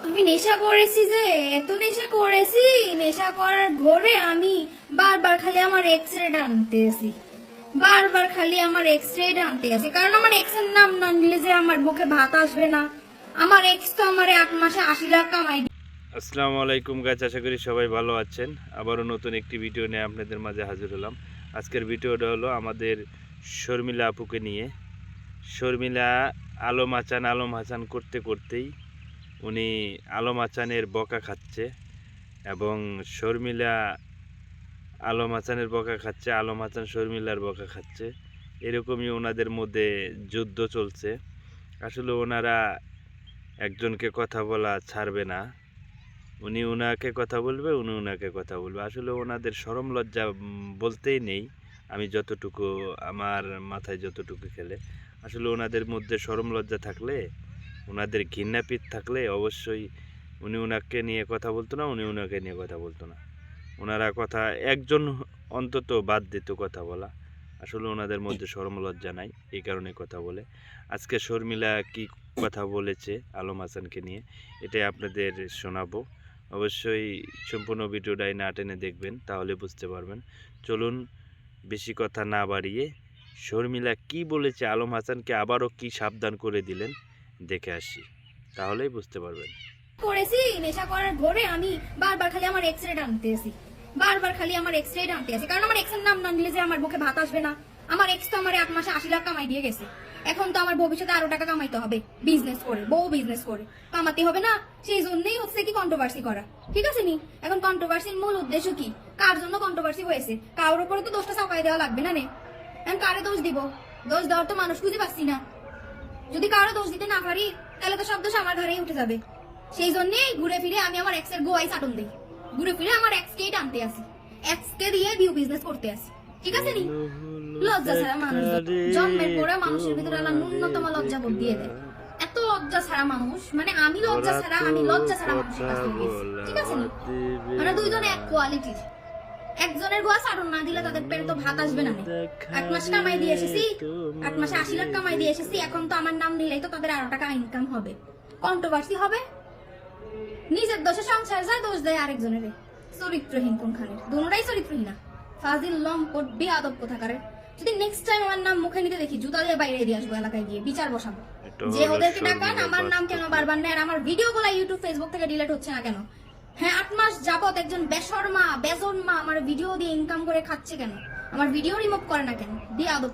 আমি নেশা করেছি যে এত নেশা করেছি, নেশা করার ঘোরে আমি বারবার খালি আমার এক্সরে টানতেছি, বারবার খালি আমার এক্সরে টানতে আছে। কারণ আমার এক্স এর নাম না নিলে যে আমার মুখে ভাত আসবে না। আমার এক্স তো আমার 8 মাসে 80 লাখ কামাই। আসসালামু আলাইকুম গাইস, আশা করি সবাই ভালো আছেন। আবারও নতুন একটি ভিডিও নিয়ে আপনাদের মাঝে হাজির হলাম। আজকের ভিডিওটা হলো আমাদের শর্মিলা আপুকে নিয়ে। শর্মিলা আলম হাসান করতে করতেই উনি আলম হাসানের বকা খাচ্ছে এবং শর্মিলা আলম হাসানের বকা খাচ্ছে, আলম হাসান শর্মিলার বকা খাচ্ছে। এরকমই ওনাদের মধ্যে যুদ্ধ চলছে। আসলে ওনারা একজনকে কথা বলা ছাড়বে না, উনি ওনাকে কথা বলবে, উনি ওনাকে কথা বলবে। আসলে ওনাদের শরম লজ্জা বলতেই নেই। আমি যতটুকু আমার মাথায় যতটুকু খেলে, আসলে ওনাদের মধ্যে শরম লজ্জা থাকলে, ওনাদের ঘৃণাপিত থাকলে অবশ্যই উনি ওনাকে নিয়ে কথা বলতো না, উনি ওনাকে নিয়ে কথা বলতো না। ওনারা কথা একজন অন্তত বাদ দিত কথা বলা। আসলে ওনাদের মধ্যে শরম লজ্জা নাই, এই কারণে কথা বলে। আজকে শর্মিলা কি কথা বলেছে আলম হাসানকে নিয়ে, এটাই আপনাদের শোনাবো। অবশ্যই সম্পূর্ণ ভিডিওটাই না টেনে দেখবেন, তাহলে বুঝতে পারবেন। চলুন বেশি কথা না বাড়িয়ে শর্মিলা কি বলেছে আলম হাসানকে, আবারও কি সাবধান করে দিলেন দেখে আসি, তাহলেই বুঝতে পারবেন। করেছি নেশা করার ঘোরে আমি বারবার খালি আমার এক্সরে টানতেছি, বারবার খালি আমার এক্সরে টানতে আছে। কারণ আমার এক্স এর নাম না নিলে যে আমার মুখে ভাত আসবে না। আমার এক্স তো আমার 8 মাসে 80 লাখ কামাই দিয়ে গেছে। এখন তো আমার ভবিষ্যতে আরো টাকা কামাইতে হবে, বিজনেস করে, বউ বিজনেস করে কামাতে হবে না। সেই জন্যই হচ্ছে কি কন্ট্রোভার্সি করা, ঠিক আছে নি? এখন কন্ট্রোভার্সির মূল উদ্দেশ্য কি? কার জন্য কন্ট্রোভার্সি হয়েছে? কারোর উপরে তো দোষটা চাপাই দেওয়া লাগবে না নে। এখন কারে দোষ দিব? দোষ দেওয়ার তো মানুষ খুঁজে পাচ্ছি না। যদি কারো দোষ দিতে না পারি তাহলে তো সব দোষ আমার ঘরেই উঠে যাবে। সেই জন্যই ঘুরে ফিরে আমি আমার এক্স এর গোয়াই চাটন দিই, ঘুরে ফিরে আমার এক্স কেই টানতে আসি, এক্স কে দিয়ে ভিউ বিজনেস করতে আসি, ঠিক আছে নি? লজ্জা ছাড়া মানুষ জন্মের পরে মানুষের ভিতরে আল্লাহ ন্যূনতম লজ্জা বোধ দিয়ে দেয়। এত লজ্জা ছাড়া মানুষ, মানে আমি লজ্জা ছাড়া মানুষের কাছ থেকে গেছি, ঠিক আছে নি? মানে দুইজন এক কোয়ালিটির। একজনের গোয়া চাটন না দিলে তাদের পেটে তো ভাত আসবে না। 8 মাস কামাই দিয়ে এসেছি, 8 মাসে 80 লাখ কামাই দিয়ে এসেছি। এখন তো আমার নাম দিলেই তো তাদের আরো টাকা ইনকাম হবে, কন্ট্রোভার্সি হবে। নিজের দোষে সংসার যায়, দোষ দেয় আরেকজনের। চরিত্রহীন কোনখানের, দুটোটাই চরিত্রহীন না। ফাজিল লম্পট বেয়াদব কোথাকারে। যদি নেক্সট টাইম আমার নাম মুখে নিতে দেখি, জুতা দিয়ে বাইরে দিয়ে আসবো, এলাকায় গিয়ে বিচার বসাবো যে ওদেরকে ডাকান, আমার নাম কেন বারবার নেয়, আর আমার ভিডিও গুলা ইউটিউব ফেসবুক থেকে ডিলিট হচ্ছে না কেন? হ্যাঁ, 8 মাস যাবত একজন বেশরমা বেজন্মা আমার ভিডিও দিয়ে ইনকাম করে খাচ্ছে কেন? আমার ভিডিও রিমুভ করে না কেন? বেয়াদব।